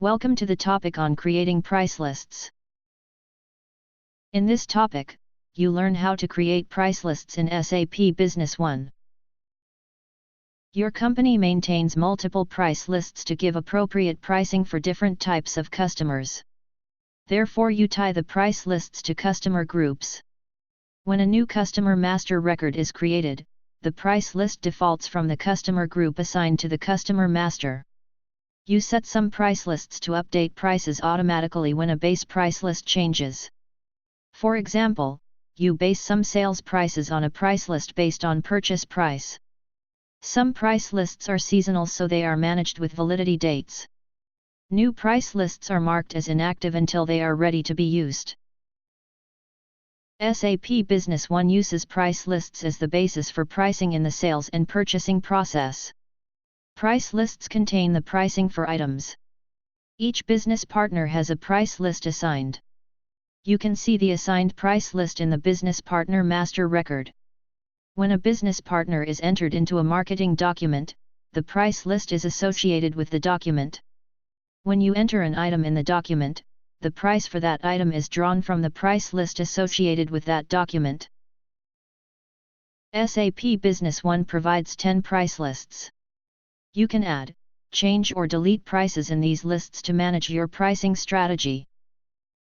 Welcome to the topic on creating price lists. In this topic, you learn how to create price lists in SAP Business One. Your company maintains multiple price lists to give appropriate pricing for different types of customers. Therefore, you tie the price lists to customer groups. When a new customer master record is created, the price list defaults from the customer group assigned to the customer master. You set some price lists to update prices automatically when a base price list changes. For example, you base some sales prices on a price list based on purchase price. Some price lists are seasonal, so they are managed with validity dates. New price lists are marked as inactive until they are ready to be used. SAP Business One uses price lists as the basis for pricing in the sales and purchasing process. Price lists contain the pricing for items. Each business partner has a price list assigned. You can see the assigned price list in the business partner master record. When a business partner is entered into a marketing document, the price list is associated with the document. When you enter an item in the document, the price for that item is drawn from the price list associated with that document. SAP Business One provides 10 price lists. You can add, change or delete prices in these lists to manage your pricing strategy.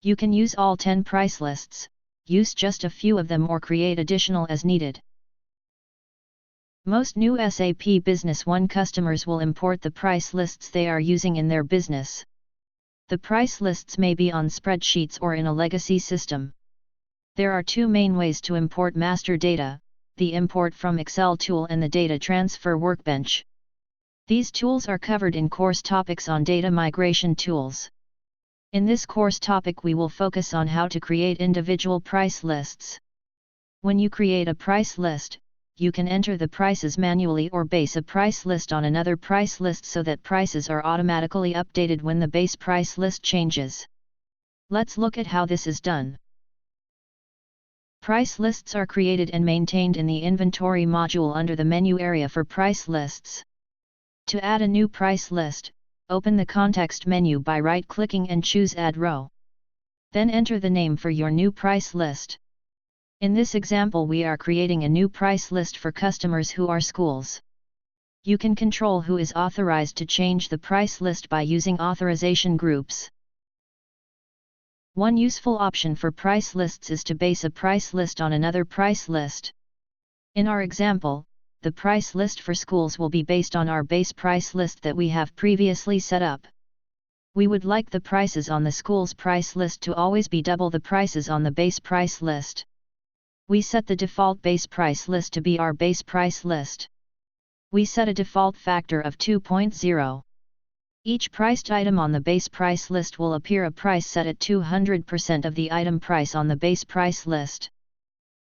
You can use all 10 price lists, use just a few of them, or create additional as needed. Most new SAP Business One customers will import the price lists they are using in their business. The price lists may be on spreadsheets or in a legacy system. There are two main ways to import master data: the import from Excel tool and the data transfer workbench. These tools are covered in course topics on data migration tools. In this course topic, we will focus on how to create individual price lists. When you create a price list, you can enter the prices manually or base a price list on another price list so that prices are automatically updated when the base price list changes. Let's look at how this is done. Price lists are created and maintained in the inventory module under the menu area for price lists. To add a new price list, open the context menu by right-clicking and choose Add Row. Then enter the name for your new price list. In this example, we are creating a new price list for customers who are schools. You can control who is authorized to change the price list by using authorization groups. One useful option for price lists is to base a price list on another price list. In our example, the price list for schools will be based on our base price list that we have previously set up. We would like the prices on the school's price list to always be double the prices on the base price list. We set the default base price list to be our base price list. We set a default factor of 2.0. Each priced item on the base price list will appear a price set at 200% of the item price on the base price list.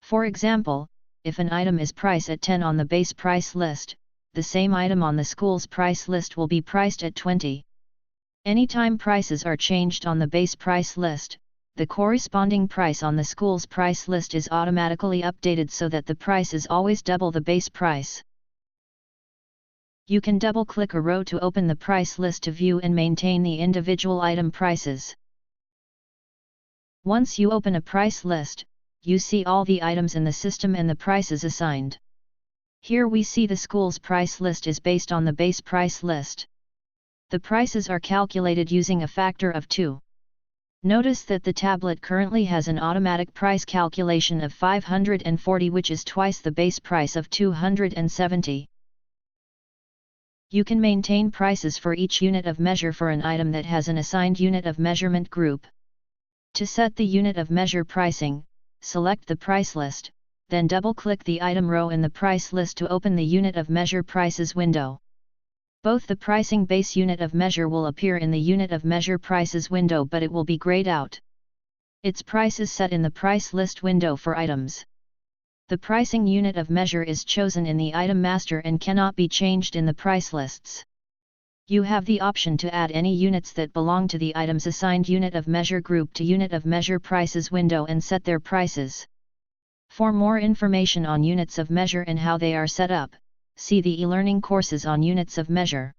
For example, if an item is priced at 10 on the base price list, the same item on the school's price list will be priced at 20. Anytime prices are changed on the base price list, the corresponding price on the school's price list is automatically updated so that the price is always double the base price. You can double-click a row to open the price list to view and maintain the individual item prices. Once you open a price list, you see all the items in the system and the prices assigned. Here we see the school's price list is based on the base price list. The prices are calculated using a factor of 2. Notice that the tablet currently has an automatic price calculation of 540, which is twice the base price of 270. You can maintain prices for each unit of measure for an item that has an assigned unit of measurement group. To set the unit of measure pricing, select the price list, then double-click the item row in the price list to open the unit of measure prices window. Both the pricing base unit of measure will appear in the unit of measure prices window, but it will be grayed out. Its price is set in the price list window for items. The pricing unit of measure is chosen in the item master and cannot be changed in the price lists. You have the option to add any units that belong to the item's assigned unit of measure group to unit of measure prices window and set their prices. For more information on units of measure and how they are set up, see the e-learning courses on units of measure.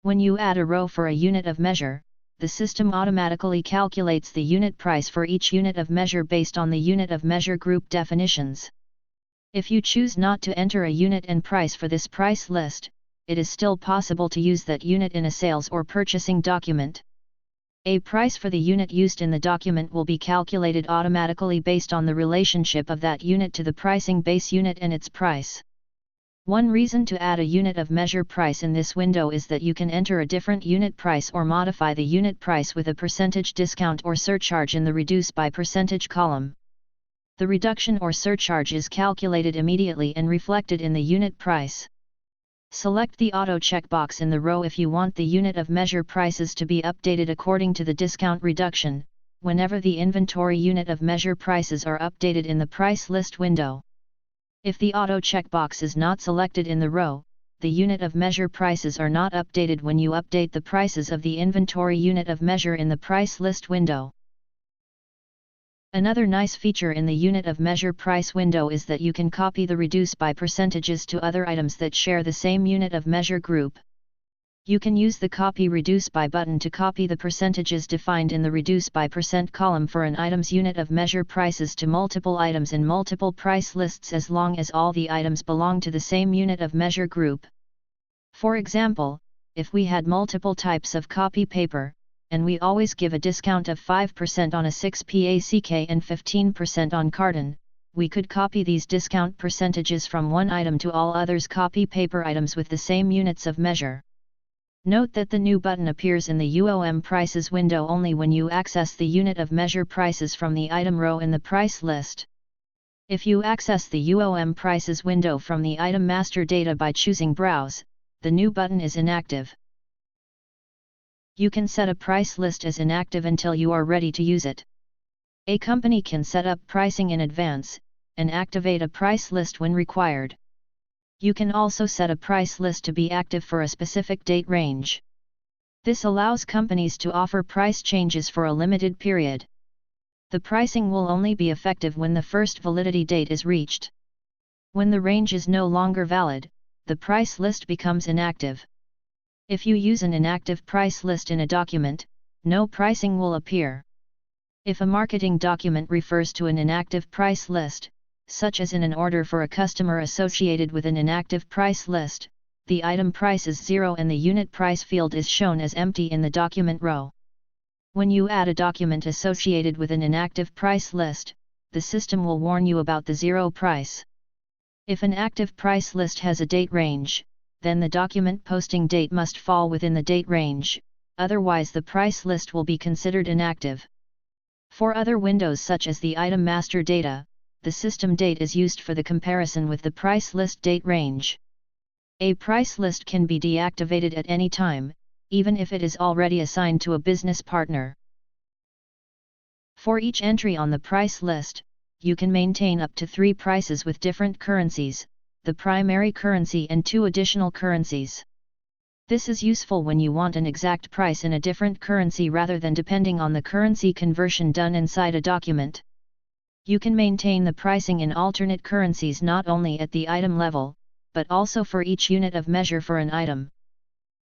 When you add a row for a unit of measure, the system automatically calculates the unit price for each unit of measure based on the unit of measure group definitions. If you choose not to enter a unit and price for this price list, it is still possible to use that unit in a sales or purchasing document. A price for the unit used in the document will be calculated automatically based on the relationship of that unit to the pricing base unit and its price. One reason to add a unit of measure price in this window is that you can enter a different unit price or modify the unit price with a percentage discount or surcharge in the Reduce by Percentage column. The reduction or surcharge is calculated immediately and reflected in the unit price. Select the auto checkbox in the row if you want the unit of measure prices to be updated according to the discount reduction, whenever the inventory unit of measure prices are updated in the price list window. If the auto checkbox is not selected in the row, the unit of measure prices are not updated when you update the prices of the inventory unit of measure in the price list window. Another nice feature in the unit of measure price window is that you can copy the reduce by percentages to other items that share the same unit of measure group. You can use the Copy Reduce By button to copy the percentages defined in the Reduce By Percent column for an item's unit of measure prices to multiple items in multiple price lists as long as all the items belong to the same unit of measure group. For example, if we had multiple types of copy paper, and we always give a discount of 5% on a 6PACK and 15% on carton, we could copy these discount percentages from one item to all others copy paper items with the same units of measure. Note that the new button appears in the UOM prices window only when you access the unit of measure prices from the item row in the price list. If you access the UOM prices window from the item master data by choosing Browse, the new button is inactive. You can set a price list as inactive until you are ready to use it. A company can set up pricing in advance, and activate a price list when required. You can also set a price list to be active for a specific date range. This allows companies to offer price changes for a limited period. The pricing will only be effective when the first validity date is reached. When the range is no longer valid, the price list becomes inactive. If you use an inactive price list in a document, no pricing will appear. If a marketing document refers to an inactive price list, such as in an order for a customer associated with an inactive price list, the item price is 0 and the unit price field is shown as empty in the document row. When you add a document associated with an inactive price list, the system will warn you about the 0 price. If an active price list has a date range, then the document posting date must fall within the date range, otherwise the price list will be considered inactive. For other windows such as the item master data, the system date is used for the comparison with the price list date range. A price list can be deactivated at any time, even if it is already assigned to a business partner. For each entry on the price list, you can maintain up to 3 prices with different currencies, the primary currency and 2 additional currencies. This is useful when you want an exact price in a different currency rather than depending on the currency conversion done inside a document. You can maintain the pricing in alternate currencies not only at the item level, but also for each unit of measure for an item.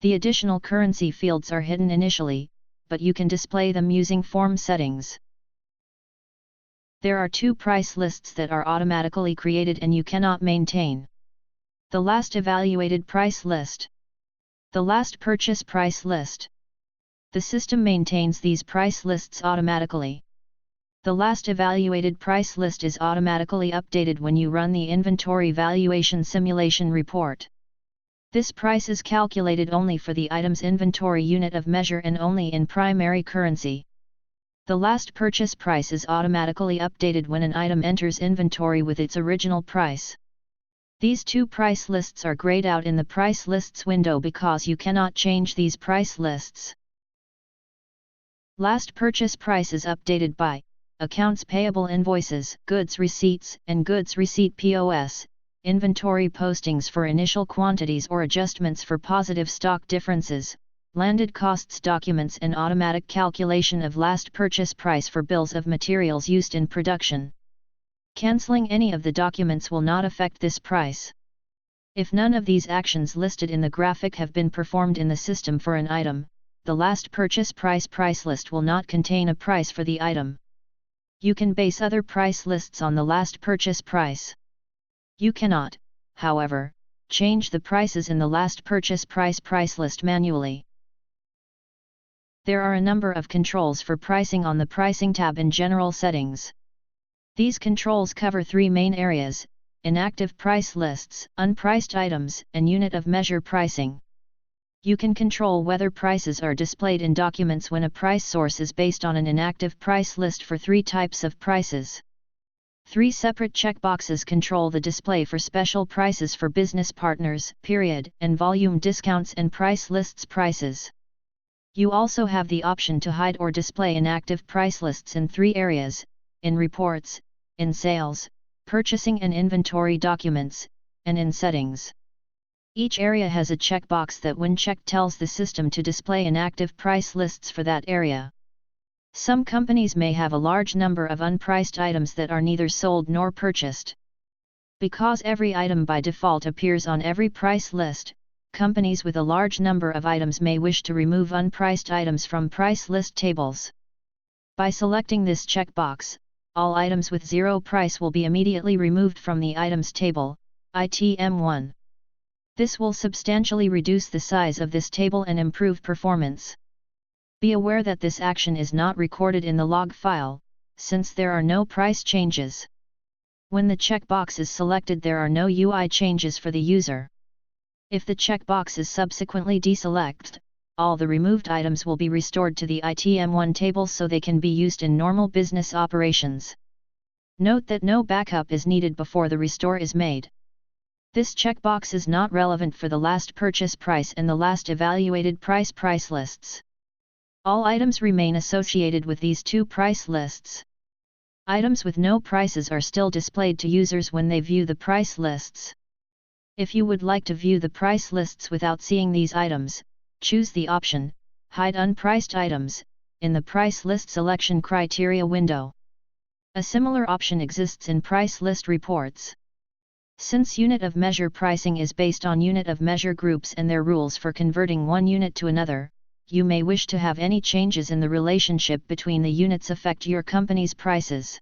The additional currency fields are hidden initially, but you can display them using form settings. There are 2 price lists that are automatically created and you cannot maintain. The last evaluated price list. The last purchase price list. The system maintains these price lists automatically. The last evaluated price list is automatically updated when you run the inventory valuation simulation report. This price is calculated only for the item's inventory unit of measure and only in primary currency. The last purchase price is automatically updated when an item enters inventory with its original price. These 2 price lists are grayed out in the price lists window because you cannot change these price lists. Last purchase price is updated by accounts payable invoices, goods receipts and goods receipt POS, inventory postings for initial quantities or adjustments for positive stock differences, landed costs documents and automatic calculation of last purchase price for bills of materials used in production. Canceling any of the documents will not affect this price. If none of these actions listed in the graphic have been performed in the system for an item, the last purchase price list will not contain a price for the item. You can base other price lists on the last purchase price. You cannot, however, change the prices in the last purchase price list manually. There are a number of controls for pricing on the Pricing tab in General Settings. These controls cover three main areas: inactive price lists, unpriced items, and unit of measure pricing. You can control whether prices are displayed in documents when a price source is based on an inactive price list for three types of prices. Three separate checkboxes control the display for special prices for business partners, period, and volume discounts and price lists prices. You also have the option to hide or display inactive price lists in three areas: in reports, in sales, purchasing and inventory documents, and in settings. Each area has a checkbox that when checked tells the system to display inactive price lists for that area. Some companies may have a large number of unpriced items that are neither sold nor purchased. Because every item by default appears on every price list, companies with a large number of items may wish to remove unpriced items from price list tables. By selecting this checkbox, all items with zero price will be immediately removed from the items table, item 1. This will substantially reduce the size of this table and improve performance. Be aware that this action is not recorded in the log file, since there are no price changes. When the checkbox is selected, there are no UI changes for the user. If the checkbox is subsequently deselected, all the removed items will be restored to the item 1 table so they can be used in normal business operations. Note that no backup is needed before the restore is made. This checkbox is not relevant for the last purchase price and the last evaluated price lists. All items remain associated with these two price lists. Items with no prices are still displayed to users when they view the price lists. If you would like to view the price lists without seeing these items, choose the option, Hide Unpriced Items, in the Price List Selection Criteria window. A similar option exists in Price List Reports. Since unit of measure pricing is based on unit of measure groups and their rules for converting one unit to another, you may wish to have any changes in the relationship between the units affect your company's prices.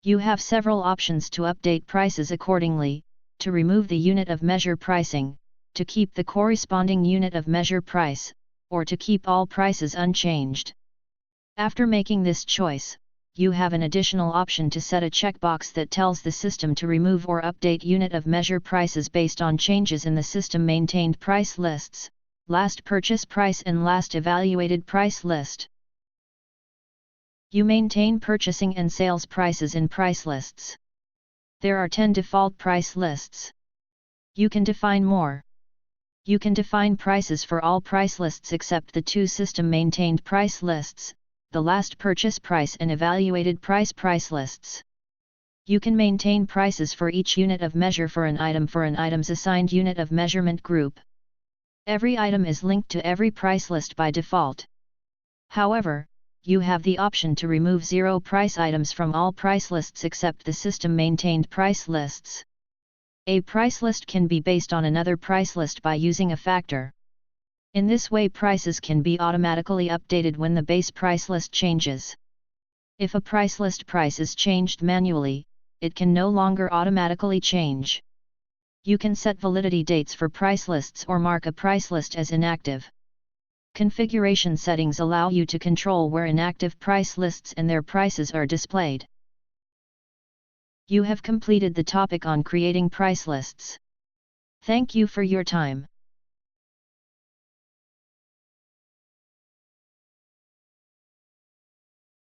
You have several options to update prices accordingly: to remove the unit of measure pricing, to keep the corresponding unit of measure price, or to keep all prices unchanged. After making this choice, you have an additional option to set a checkbox that tells the system to remove or update unit of measure prices based on changes in the system maintained price lists, last purchase price and last evaluated price list. You maintain purchasing and sales prices in price lists. There are 10 default price lists. You can define more. You can define prices for all price lists except the two system-maintained price lists, the last purchase price and evaluated price lists. You can maintain prices for each unit of measure for an item's assigned unit of measurement group. Every item is linked to every price list by default. However, you have the option to remove zero price items from all price lists except the system-maintained price lists. A price list can be based on another price list by using a factor. In this way, prices can be automatically updated when the base price list changes. If a price list price is changed manually, it can no longer automatically change. You can set validity dates for price lists or mark a price list as inactive. Configuration settings allow you to control where inactive price lists and their prices are displayed. You have completed the topic on creating price lists. Thank you for your time.